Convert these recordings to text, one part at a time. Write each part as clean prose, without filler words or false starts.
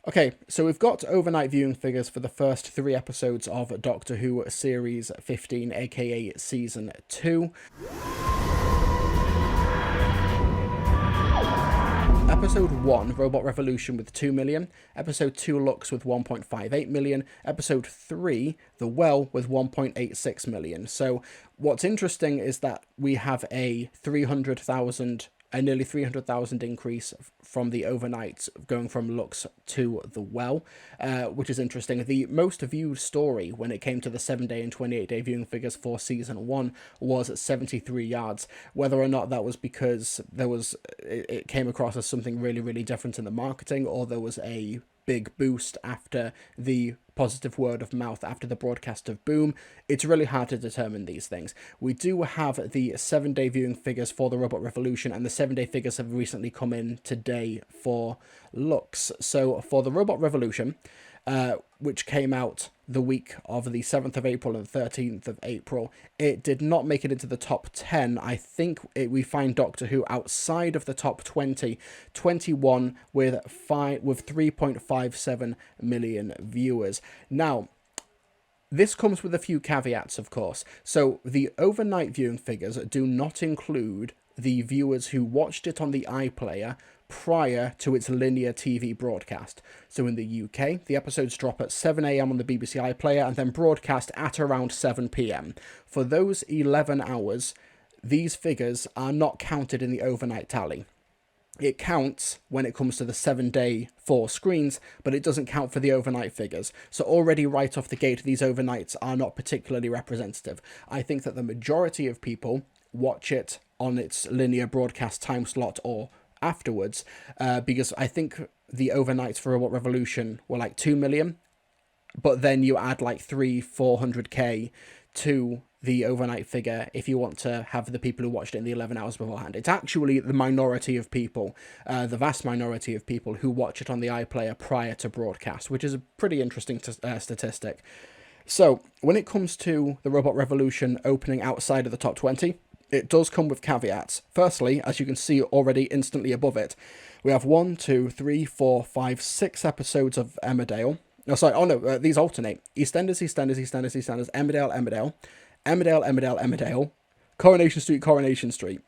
Okay, so we've got overnight viewing figures for the first three episodes of Doctor Who Series 15, aka Season 2. Episode 1, Robot Revolution, with 2 million. Episode 2, Lux, with 1.58 million. Episode 3, The Well, with 1.86 million. So what's interesting is that we have a nearly 300,000 increase from the overnight going from Lux to The Well, which is interesting. The most viewed story when it came to the 7-day and 28-day viewing figures for Season 1 was at 73 yards. Whether or not that was because it came across as something really, really different in the marketing, or there was a big boost after the positive word of mouth after the broadcast of Boom, it's really hard to determine these things. We do have the 7-day viewing figures for the Robot Revolution, and the 7-day figures have recently come in today for Lux. So for the Robot Revolution, which came out the week of the 7th of April and 13th of April, it did not make it into the top 10. I think we find Doctor Who outside of the top 20, 21 with 3.57 million viewers. Now, this comes with a few caveats, of course. So the overnight viewing figures do not include the viewers who watched it on the iPlayer prior to its linear TV broadcast. So in the UK, the episodes drop at 7 a.m. on the BBC iPlayer and then broadcast at around 7 p.m. For those 11 hours, these figures are not counted in the overnight tally. It counts when it comes to the 7-day 4 screens, but it doesn't count for the overnight figures. So already right off the gate, these overnights are not particularly representative. I think that the majority of people watch it on its linear broadcast time slot or afterwards, because I think the overnights for Robot Revolution were like 2 million, but then you add like 400k to the overnight figure if you want to have the people who watched it in the 11 hours beforehand. It's actually the minority of people, the vast minority of people who watch it on the iPlayer prior to broadcast, which is a pretty interesting statistic. So when it comes to the Robot Revolution opening outside of the top 20, it does come with caveats. Firstly, as you can see already instantly above it, we have 1, 2, 3, 4, 5, 6 episodes of Emmerdale. These alternate. EastEnders, EastEnders, EastEnders, EastEnders, Emmerdale, Emmerdale, Emmerdale, Emmerdale, Emmerdale, Coronation Street, Coronation Street.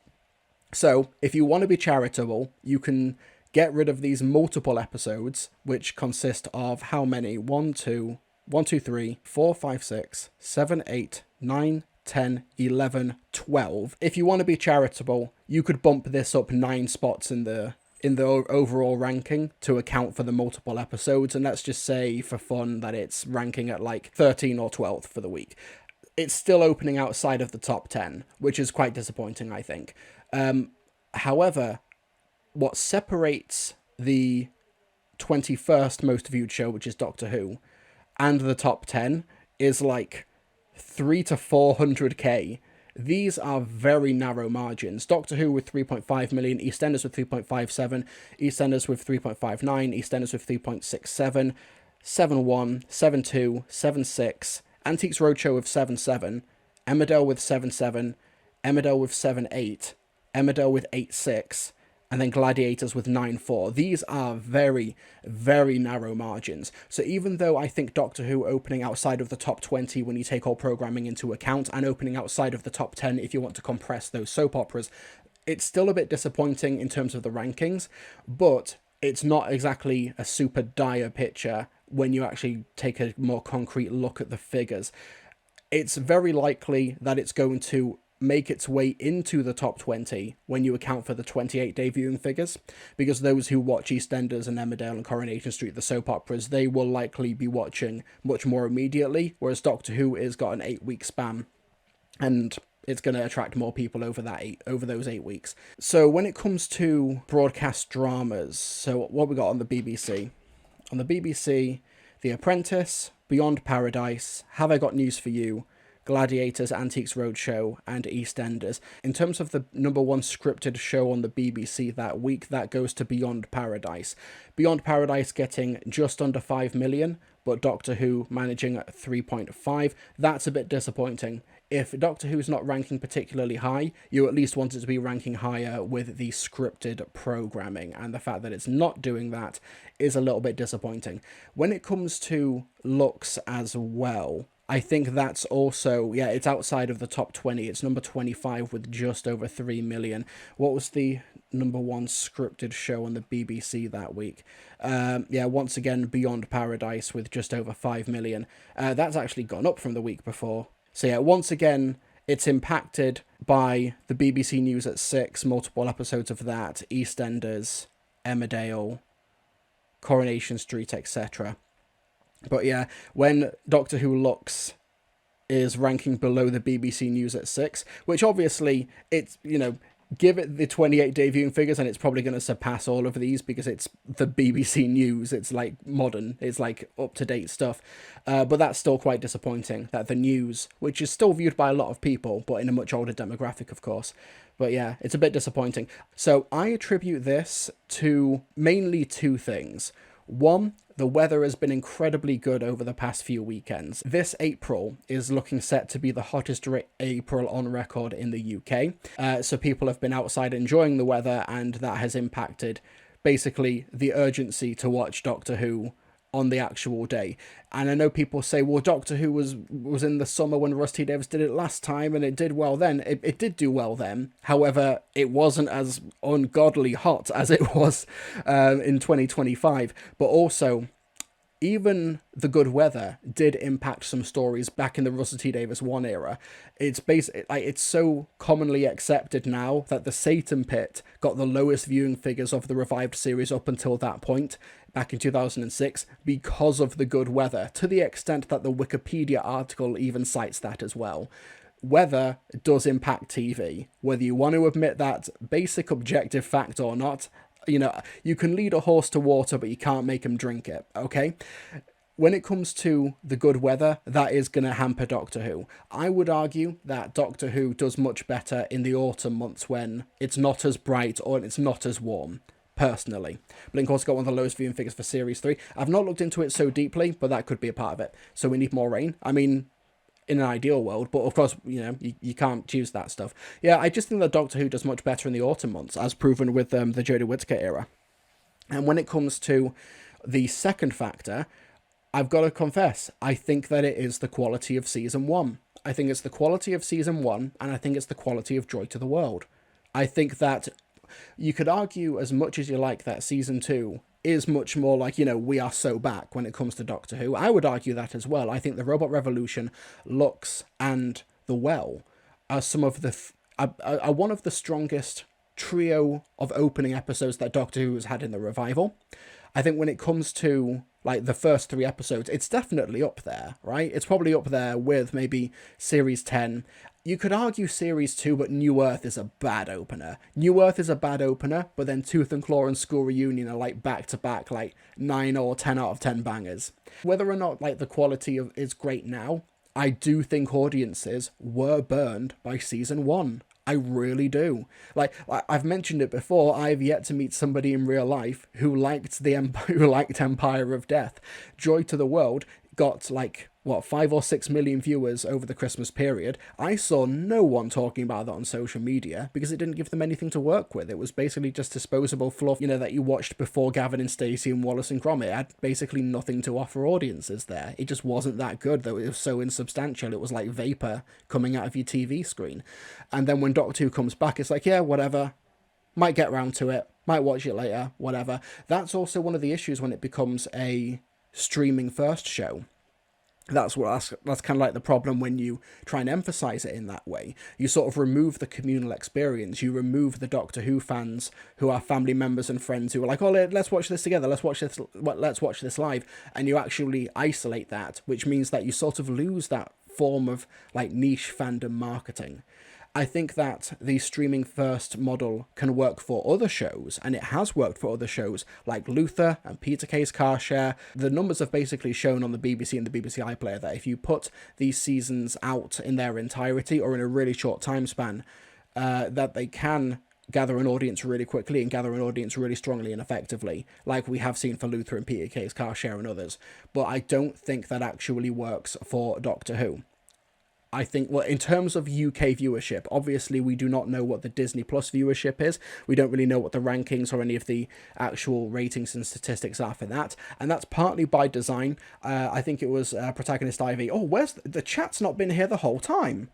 So, if you want to be charitable, you can get rid of these multiple episodes, which consist of how many? 1, 2, 3, 4, 5, 6, 7, 8, 9, 10, 11, 12. If you want to be charitable, you could bump this up 9 spots in the overall ranking to account for the multiple episodes, and let's just say for fun that it's ranking at like 13 or 12th for the week. It's still opening outside of the top 10, which is quite disappointing, I think. However, what separates the 21st most viewed show, which is Doctor Who, and the top 10 is like 300 to 400k. These are very narrow margins. Doctor Who with 3.5 million, EastEnders with 3.57, EastEnders with 3.59, EastEnders with 3.67, 7.1, 7.2, 7.6, Antiques Roadshow with 7.7, Emmerdale with 7.7, Emmerdale with 7.8, Emmerdale with 8.6, and then Gladiators with 9.4. These are very, very narrow margins. So even though I think Doctor Who opening outside of the top 20 when you take all programming into account, and opening outside of the top 10 if you want to compress those soap operas, it's still a bit disappointing in terms of the rankings, but it's not exactly a super dire picture when you actually take a more concrete look at the figures. It's very likely that it's going to make its way into the top 20 when you account for the 28-day viewing figures, because those who watch EastEnders and Emmerdale and Coronation Street, the soap operas, they will likely be watching much more immediately, whereas Doctor Who has got an 8-week span, and it's going to attract more people over those 8 weeks. So when it comes to broadcast dramas, so what we got on the BBC? On the BBC, The Apprentice, Beyond Paradise, Have I Got News for You, Gladiators, Antiques Roadshow, and EastEnders. In terms of the number one scripted show on the BBC that week, that goes to Beyond Paradise. Beyond Paradise getting just under 5 million, but Doctor Who managing at 3.5. That's a bit disappointing. If Doctor Who's not ranking particularly high, you at least want it to be ranking higher with the scripted programming, and the fact that it's not doing that is a little bit disappointing. When it comes to looks as well, I think that's also, yeah, it's outside of the top 20. It's number 25 with just over 3 million. What was the number one scripted show on the BBC that week? Yeah, once again, Beyond Paradise with just over 5 million. That's actually gone up from the week before. So yeah, once again, it's impacted by the BBC News at 6, multiple episodes of that, EastEnders, Emmerdale, Coronation Street, etc. But yeah, when Doctor Who looks is ranking below the BBC News at 6, which obviously it's, give it the 28-day viewing figures and it's probably going to surpass all of these because it's the BBC News. It's like modern, it's like up-to-date stuff. But that's still quite disappointing that the news, which is still viewed by a lot of people, but in a much older demographic, of course. But yeah, it's a bit disappointing. So I attribute this to mainly two things. One, the weather has been incredibly good over the past few weekends. This April is looking set to be the hottest April on record in the UK. So people have been outside enjoying the weather, and that has impacted basically the urgency to watch Doctor Who on the actual day. And I know people say, well, Doctor Who was in the summer when Rusty Davies did it last time and it did well then. It did do well then. However, it wasn't as ungodly hot as it was in 2025. But also, even the good weather did impact some stories back in the Russell T Davies 1 era. It's it's so commonly accepted now that the Satan Pit got the lowest viewing figures of the revived series up until that point, back in 2006, because of the good weather, to the extent that the Wikipedia article even cites that as well. Weather does impact TV, whether you want to admit that basic objective fact or not. You can lead a horse to water, but you can't make him drink it, okay? When it comes to the good weather, that is going to hamper Doctor Who. I would argue that Doctor Who does much better in the autumn months when it's not as bright or it's not as warm, personally. Blink also got one of the lowest viewing figures for Series 3. I've not looked into it so deeply, but that could be a part of it. So we need more rain. I mean, in an ideal world, but of course, you can't choose that stuff. Yeah, I just think that Doctor Who does much better in the autumn months, as proven with the Jodie Whittaker era. And when it comes to the second factor, I've got to confess, I think that it is the quality of Season 1. I think it's the quality of Season 1, and I think it's the quality of Joy to the World. I think that you could argue as much as you like that Season 2 is much more like, we are so back when it comes to Doctor Who. I would argue that as well. I think the Robot Revolution, Lux, and The Well are some of are one of the strongest trio of opening episodes that Doctor Who has had in the revival. I think when it comes to the first 3 episodes, it's definitely up there, right? It's probably up there with maybe Series 10. You could argue Series 2, but New Earth is a bad opener. New Earth is a bad opener, but then Tooth and Claw and School Reunion are back-to-back 9 or 10 out of 10 bangers. Whether or not the quality is great now, I do think audiences were burned by Season 1. I really do. I've mentioned it before, I've yet to meet somebody in real life who liked Empire of Death. Joy to the World got 5 or 6 million viewers over the Christmas period. I saw no one talking about that on social media because it didn't give them anything to work with. It was basically just disposable fluff, that you watched before Gavin and Stacey and Wallace and Gromit. It had basically nothing to offer audiences there. It just wasn't that good, though. It was so insubstantial. It was like vapor coming out of your TV screen. And then when Doctor Who comes back, it's like, yeah, whatever. Might get round to it. Might watch it later. Whatever. That's also one of the issues when it becomes a streaming first show. That's kind of like the problem when you try and emphasize it in that way. You sort of remove the communal experience. You remove the Doctor Who fans who are family members and friends who are like, oh, let's watch this together. Let's watch this live. And you actually isolate that, which means that you sort of lose that form of niche fandom marketing. I think that the streaming first model can work for other shows, and it has worked for other shows like Luther and Peter Kay's Car Share. The numbers have basically shown on the BBC and the BBC iPlayer that if you put these seasons out in their entirety or in a really short time span, that they can gather an audience really quickly and gather an audience really strongly and effectively, like we have seen for Luther and Peter Kay's Car Share and others. But I don't think that actually works for Doctor Who. I think, well, in terms of UK viewership, obviously we do not know what the Disney Plus viewership is. We don't really know what the rankings or any of the actual ratings and statistics are for that. And that's partly by design. I think it was Protagonist Ivy. Oh, where's the chat's not been here the whole time?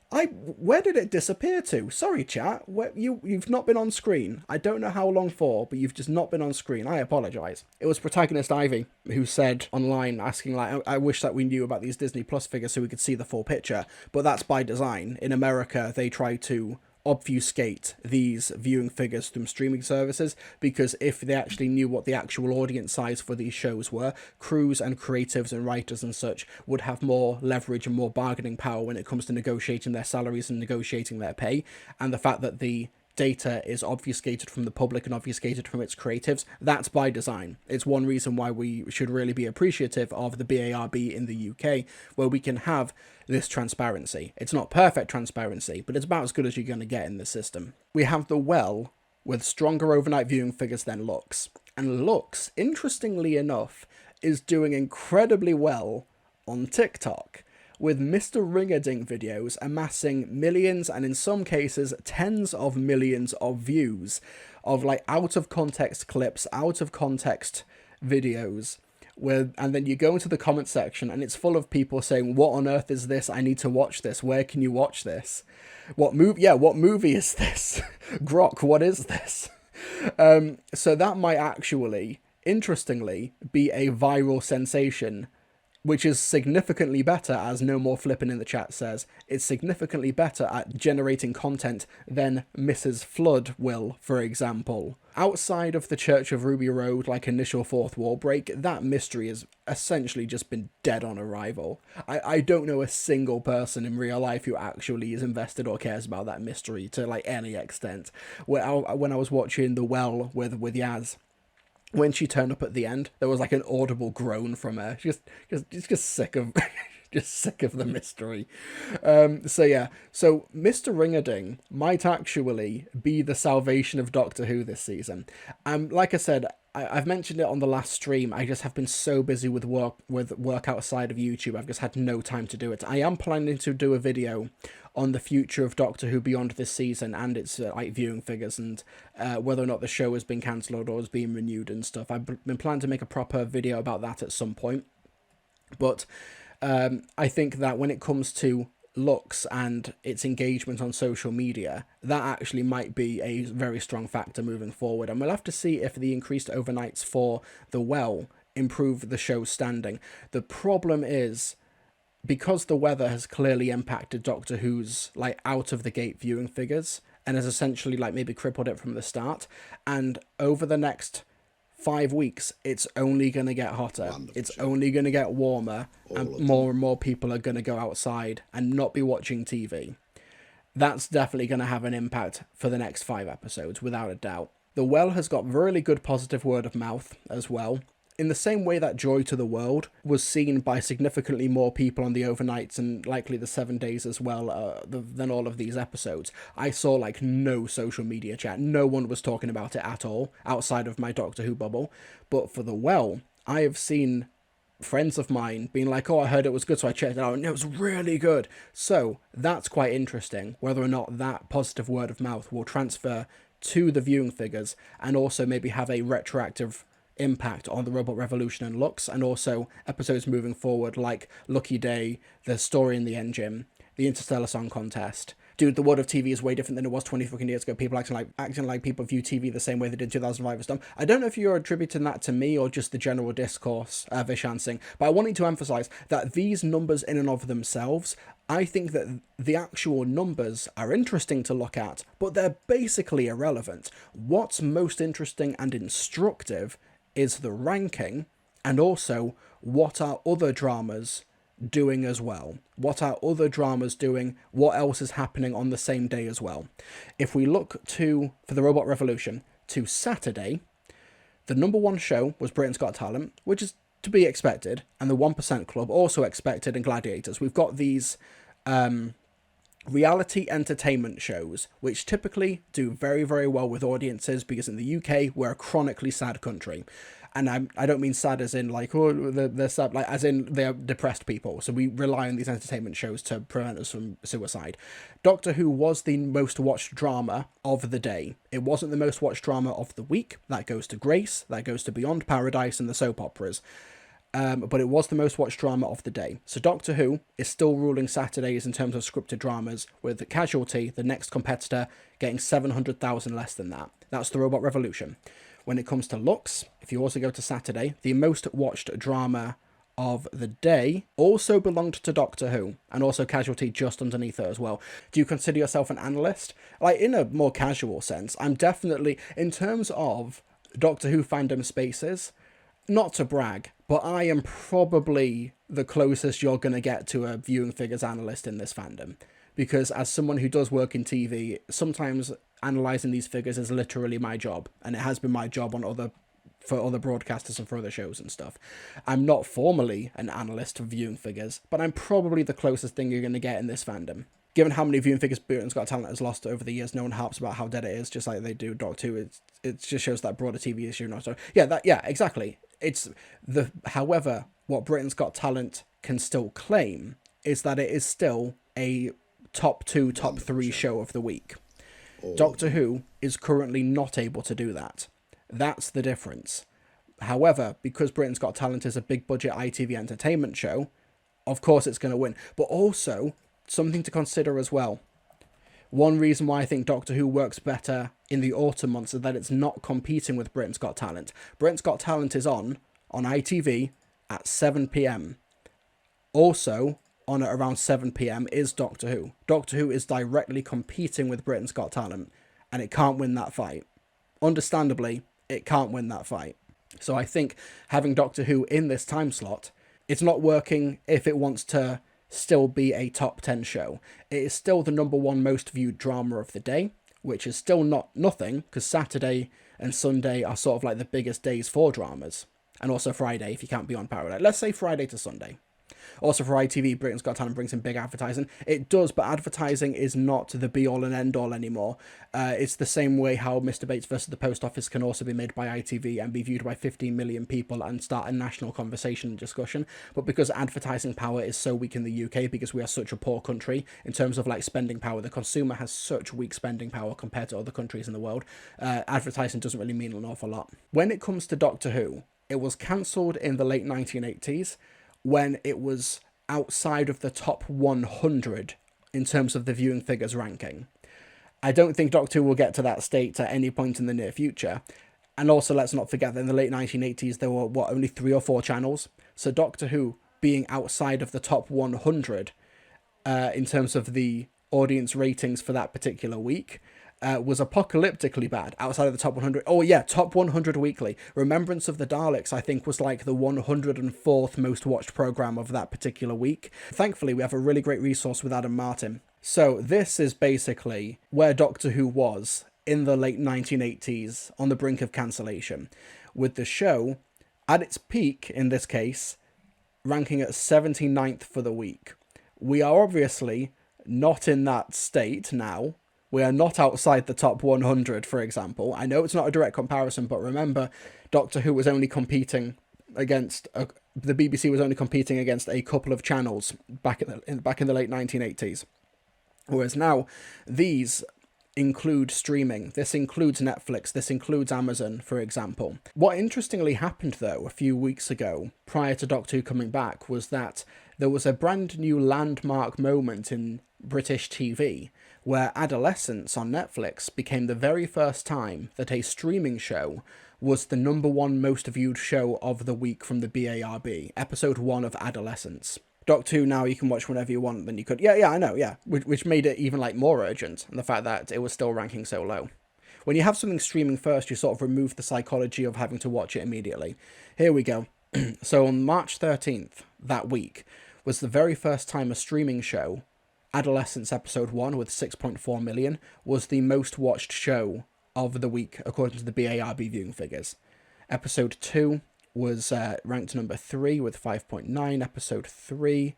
Where did it disappear to? Sorry, chat. You've not been on screen. I don't know how long for, but you've just not been on screen. I apologise. It was Protagonist Ivy who said online, asking, like, I wish that we knew about these Disney Plus figures so we could see the full picture. But that's by design. In America, they try to obfuscate these viewing figures from streaming services, because if they actually knew what the actual audience size for these shows were, crews and creatives and writers and such would have more leverage and more bargaining power when it comes to negotiating their salaries and negotiating their pay. And the fact that the data is obfuscated from the public and obfuscated from its creatives, that's by design. It's one reason why we should really be appreciative of the BARB in the UK, where we can have this transparency. It's not perfect transparency, but it's about as good as you're going to get in the system. We have The Well, with stronger overnight viewing figures than Lux. And Lux, interestingly enough, is doing incredibly well on TikTok, with Mr. Ring-a-Ding videos amassing millions and in some cases tens of millions of views of like out of context clips, out of context videos. And then you go into the comment section and it's full of people saying, what on earth is this? I need to watch this. Where can you watch this? What movie is this? Grok, what is this? So that might actually, interestingly, be a viral sensation, which is significantly better, as No More Flippin' in the chat says. It's significantly better at generating content than Mrs. Flood will, for example. Outside of the Church of Ruby Road, like initial fourth wall break, that mystery has essentially just been dead on arrival. I don't know a single person in real life who actually is invested or cares about that mystery to like any extent. When I was watching The Well with Yaz, when she turned up at the end, there was like an audible groan from her. Just sick of, just sick of the mystery. So Mr. Ring-a-Ding might actually be the salvation of Doctor Who this season. Like I said, I've mentioned it on the last stream. I just have been so busy with work outside of YouTube. I've just had no time to do it. I am planning to do a video on the future of Doctor Who beyond this season and its like viewing figures and whether or not the show has been cancelled or has been renewed and stuff. I've been planning to make a proper video about that at some point. But I think that when it comes to Lux and its engagement on social media, that actually might be a very strong factor moving forward. And we'll have to see if the increased overnights for The Well improve the show's standing. The problem is, because the weather has clearly impacted Doctor Who's like out of the gate viewing figures and has essentially like maybe crippled it from the start, and over the next 5 weeks it's only going to get hotter. It's only going to get warmer, and more people are going to go outside and not be watching TV. That's definitely going to have an impact for the next 5 episodes, without a doubt. The Well has got really good positive word of mouth as well. In the same way that Joy to the World was seen by significantly more people on the overnights and likely the 7 days as well than all of these episodes, I saw like no social media chat. No one was talking about it at all outside of my Doctor Who bubble. But for The Well, I have seen friends of mine being like, oh, I heard it was good, so I checked it out and it was really good. So that's quite interesting, whether or not that positive word of mouth will transfer to the viewing figures and also maybe have a retroactive impact on the Robot Revolution and Lux, and also episodes moving forward like Lucky Day, The Story in the Engine, the Interstellar Song Contest. Dude, the world of TV is way different than it was 20 fucking years ago. People acting like people view TV the same way they did in 2005 and stuff. I don't know if you're attributing that to me or just the general discourse, Vishan Singh, but I wanted to emphasize that these numbers in and of themselves, I think that the actual numbers are interesting to look at, but they're basically irrelevant. What's most interesting and instructive is the ranking, and also what are other dramas doing as well. What are other dramas doing? What else is happening on the same day as well? If we look for the Robot Revolution to Saturday, the number 1 show was Britain's Got Talent, which is to be expected, and the 1% Club also expected, and Gladiators. We've got these reality entertainment shows, which typically do very, very well with audiences because in the UK, we're a chronically sad country. And I don't mean sad as in like, oh, they're sad, like as in they're depressed people. So we rely on these entertainment shows to prevent us from suicide. Doctor Who was the most watched drama of the day. It wasn't the most watched drama of the week. That goes to Grace, that goes to Beyond Paradise and the soap operas. But it was the most watched drama of the day. So Doctor Who is still ruling Saturdays in terms of scripted dramas, with Casualty, the next competitor, getting 700,000 less than that. That's the Robot Revolution. When it comes to looks, if you also go to Saturday, the most watched drama of the day also belonged to Doctor Who, and also Casualty just underneath her as well. Do you consider yourself an analyst? Like, in a more casual sense, I'm definitely, in terms of Doctor Who fandom spaces, not to brag, but I am probably the closest you're going to get to a viewing figures analyst in this fandom. Because as someone who does work in TV, sometimes analysing these figures is literally my job. And it has been my job for other broadcasters and for other shows and stuff. I'm not formally an analyst of viewing figures, but I'm probably the closest thing you're going to get in this fandom. Given how many viewing figures Britain's Got Talent has lost over the years, no one harps about how dead it is, just like they do Doctor Who. It just shows that broader TV issue. Not so. Yeah, exactly. However, what Britain's Got Talent can still claim is that it is still a top 2, top 3 show of the week. Doctor Who is currently not able to do that. That's the difference. However, because Britain's Got Talent is a big budget ITV entertainment show, of course it's going to win. But also, something to consider as well. One reason why I think Doctor Who works better in the autumn months is that it's not competing with Britain's Got Talent. Britain's Got Talent is on ITV at 7 p.m. Also, on at around 7 p.m. is Doctor Who. Doctor Who is directly competing with Britain's Got Talent, and it can't win that fight. Understandably, it can't win that fight. So I think having Doctor Who in this time slot, it's not working if it wants to still be a top 10 show. It is still the number 1 most viewed drama of the day, which is still not nothing, because Saturday and Sunday are sort of like the biggest days for dramas. And also Friday, if you can't be on Paradise. Let's say Friday to Sunday. Also for ITV, Britain's Got Talent brings in big advertising. It does, but advertising is not the be-all and end-all anymore. It's the same way how Mr. Bates versus the Post Office can also be made by ITV and be viewed by 15 million people and start a national conversation and discussion. But because advertising power is so weak in the UK, because we are such a poor country in terms of like spending power, the consumer has such weak spending power compared to other countries in the world, advertising doesn't really mean an awful lot. When it comes to Doctor Who, it was cancelled in the late 1980s, when it was outside of the top 100 in terms of the viewing figures ranking. I don't think Doctor Who will get to that state at any point in the near future. And also, let's not forget that in the late 1980s, there were, only 3 or 4 channels? So Doctor Who being outside of the top 100 in terms of the audience ratings for that particular week was apocalyptically bad, outside of the top 100. Oh yeah, top 100 weekly. Remembrance of the Daleks, I think, was like the 104th most watched program of that particular week. Thankfully, we have a really great resource with Adam Martin. So this is basically where Doctor Who was in the late 1980s, on the brink of cancellation, with the show, at its peak in this case, ranking at 79th for the week. We are obviously not in that state now. We are not outside the top 100, for example. I know it's not a direct comparison, but remember, Doctor Who was only competing against the BBC was only competing against a couple of channels back in the late 1980s, whereas now these include streaming. This includes Netflix. This includes Amazon, for example. What interestingly happened though a few weeks ago, prior to Doctor Who coming back, was that there was a brand new landmark moment in British TV, where Adolescence on Netflix became the very first time that a streaming show was the number 1 most viewed show of the week from the BARB, episode 1 of Adolescence. Doctor Who now you can watch whenever you want than you could. Yeah, I know, yeah. Which made it even like more urgent, and the fact that it was still ranking so low. When you have something streaming first, you sort of remove the psychology of having to watch it immediately. Here we go. So on March 13th, that week, was the very first time a streaming show, Adolescence episode 1 with 6.4 million, was the most watched show of the week according to the BARB viewing figures. Episode 2 was ranked number 3 with 5.9. Episode 3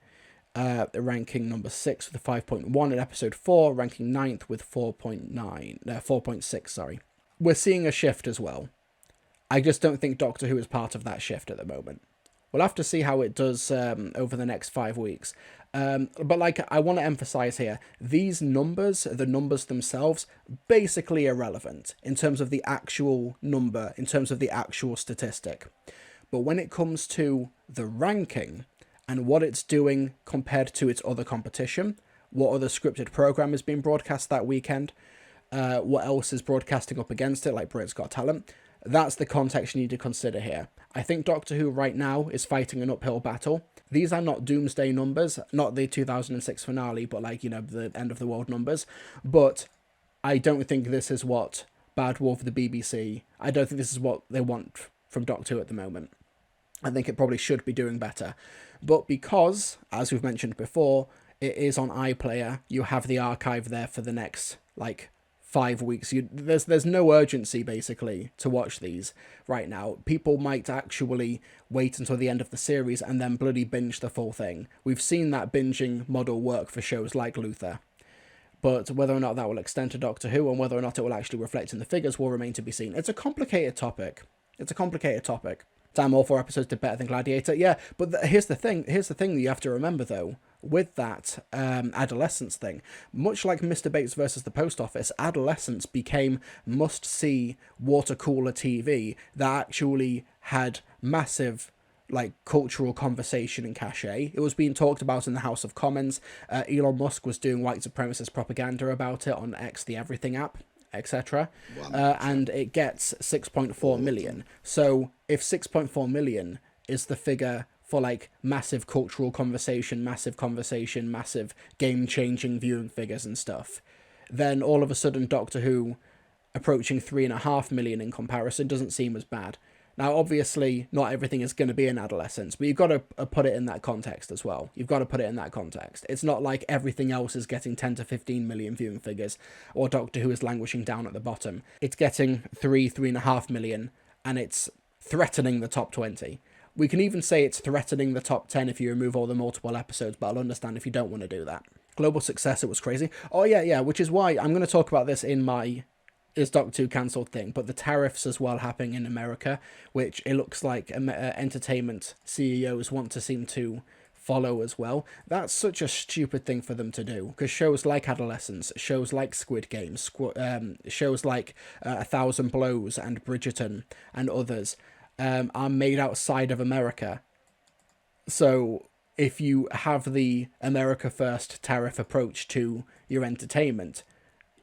ranking number 6 with a 5.1, and episode 4 ranking 9th with 4.6, sorry. We're seeing a shift as well. I just don't think Doctor Who is part of that shift at the moment. We'll have to see how it does over the next 5 weeks. But like, I want to emphasize here, these numbers, the numbers themselves, basically irrelevant in terms of the actual number, in terms of the actual statistic. But when it comes to the ranking and what it's doing compared to its other competition, what other scripted program is being broadcast that weekend, what else is broadcasting up against it, like Britain's Got Talent, that's the context you need to consider here. I think Doctor Who right now is fighting an uphill battle. These are not doomsday numbers, not the 2006 finale, but like, you know, the end of the world numbers. But I don't think this is what Bad Wolf, the BBC, I don't think this is what they want from Doctor Who at the moment. I think it probably should be doing better. But because, as we've mentioned before, it is on iPlayer, you have the archive there for the next, like, 5 weeks. There's no urgency, basically, to watch these right now. People might actually wait until the end of the series and then bloody binge the full thing. We've seen that binging model work for shows like Luther. But whether or not that will extend to Doctor Who and whether or not it will actually reflect in the figures will remain to be seen. It's a complicated topic. Damn, all 4 episodes did better than Gladiator. Yeah, but here's the thing that you have to remember, though. With that adolescence thing, much like Mr. Bates versus the Post Office, adolescence became must-see water cooler TV that actually had massive, like, cultural conversation and cachet. It was being talked about in the House of Commons. Elon Musk was doing white supremacist propaganda about it on X, the Everything app, etc. And it gets 6.4 million. So if 6.4 million is the figure for, like, massive cultural conversation, massive game-changing viewing figures and stuff, then all of a sudden Doctor Who approaching 3.5 million in comparison doesn't seem as bad. Now, obviously, not everything is going to be in adolescence, but you've got to put it in that context as well. It's not like everything else is getting 10 to 15 million viewing figures, or Doctor Who is languishing down at the bottom. It's getting 3.5 million, and it's threatening the top 20. We can even say it's threatening the top 10 if you remove all the multiple episodes, but I'll understand if you don't want to do that. Global success, it was crazy. Oh, yeah, which is why I'm going to talk about this in my Is Doctor Who cancelled thing, but the tariffs as well happening in America, which it looks like entertainment CEOs want to seem to follow as well. That's such a stupid thing for them to do, because shows like Adolescence, shows like Squid Game, shows like 1,000 Blows and Bridgerton and others are made outside of America. So if you have the America First tariff approach to your entertainment,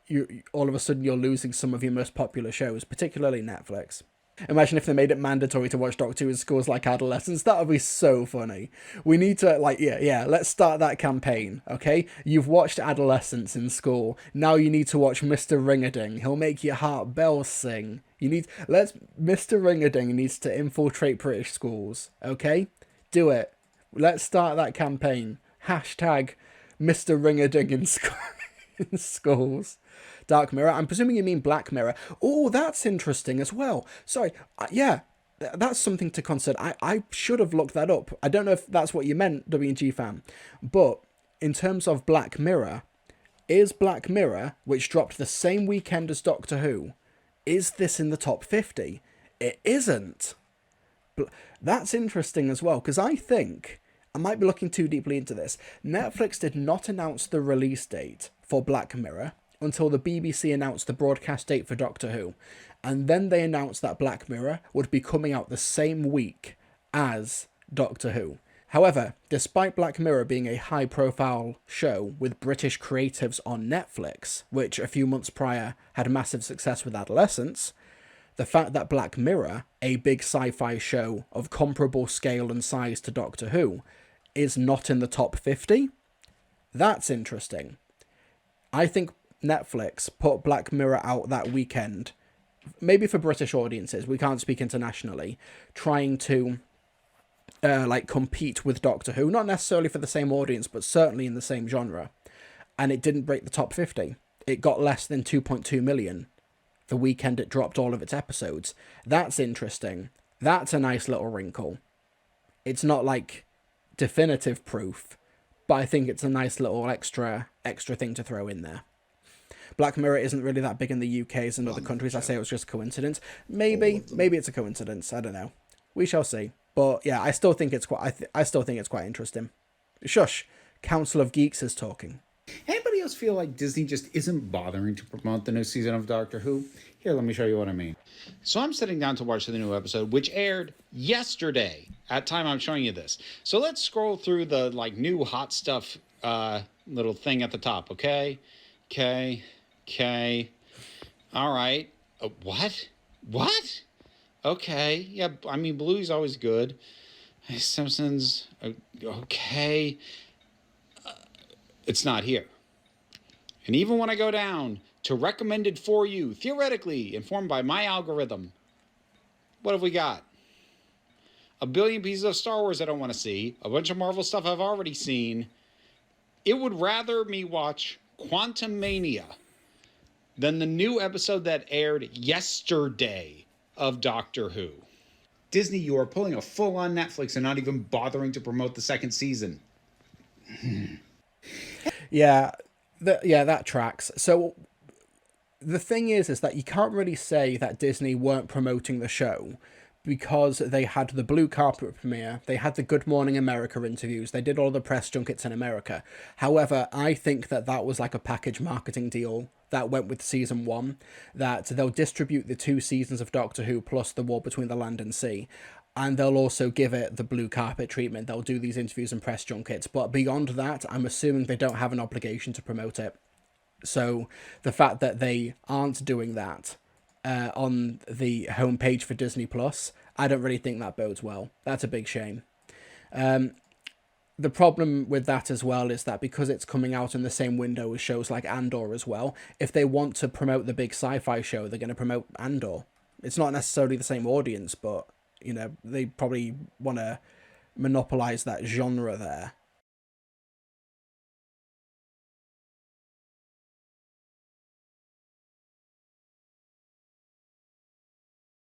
you all of a sudden you're losing some of your most popular shows, particularly Netflix. Imagine if they made it mandatory to watch Doctor Who in schools like Adolescence. That would be so funny. We need to, like, let's start that campaign, okay? You've watched Adolescence in school. Now you need to watch Mr. Ring-a-Ding. He'll make your heart bells sing. Mr. Ring-a-Ding needs to infiltrate British schools, okay? Do it. Let's start that campaign. Hashtag Mr. Ring-a-Ding in schools. Dark Mirror. I'm presuming you mean Black Mirror. Oh, that's interesting as well. Sorry. Yeah, that's something to consider. I should have looked that up. I don't know if that's what you meant, WG fan. But in terms of Black Mirror, is Black Mirror, which dropped the same weekend as Doctor Who, is this in the top 50? It isn't. That's interesting as well, because I think, I might be looking too deeply into this, Netflix did not announce the release date for Black Mirror until the BBC announced the broadcast date for Doctor Who, and then they announced that Black Mirror would be coming out the same week as Doctor Who. However, despite Black Mirror being a high-profile show with British creatives on Netflix, which a few months prior had massive success with Adolescence, the fact that Black Mirror, a big sci-fi show of comparable scale and size to Doctor Who, is not in the top 50, that's interesting. I think Netflix put Black Mirror out that weekend, maybe for British audiences, we can't speak internationally, trying to compete with Doctor Who, not necessarily for the same audience, but certainly in the same genre. And it didn't break the top 50. It got less than 2.2 million the weekend it dropped all of its episodes. That's interesting. That's a nice little wrinkle. It's not like definitive proof, but I think it's a nice little extra thing to throw in there. Black Mirror isn't really that big in the UK as in other countries. I say it was just a coincidence. Maybe it's a coincidence. I don't know. We shall see. But yeah, I still think it's quite. I still think it's quite interesting. Shush, Council of Geeks is talking. Anybody else feel like Disney just isn't bothering to promote the new season of Doctor Who? Here, let me show you what I mean. So I'm sitting down to watch the new episode, which aired yesterday at time I'm showing you this. So let's scroll through the new hot stuff little thing at the top, okay? Okay. All right. What? Okay. Yeah, I mean, Bluey's always good. Simpsons, okay. It's not here. And even when I go down to recommended for you, theoretically informed by my algorithm, what have we got? A billion pieces of Star Wars I don't want to see, a bunch of Marvel stuff I've already seen. It would rather me watch Quantumania than the new episode that aired yesterday of Doctor Who. Disney, you are pulling a full-on Netflix and not even bothering to promote the second season. Yeah, that tracks. So the thing is that you can't really say that Disney weren't promoting the show, because they had the blue carpet premiere, they had the Good Morning America interviews, they did all the press junkets in America. However, I think that was like a package marketing deal that went with season 1, that they'll distribute the 2 seasons of Doctor Who plus the War Between the Land and Sea, and they'll also give it the blue carpet treatment. They'll do these interviews and press junkets, but beyond that, I'm assuming they don't have an obligation to promote it. So the fact that they aren't doing that on the homepage for Disney Plus, I don't really think that bodes well. That's a big shame. The problem with that as well is that because it's coming out in the same window as shows like Andor as well, if they want to promote the big sci-fi show, they're going to promote Andor. It's not necessarily the same audience, but they probably want to monopolize that genre there.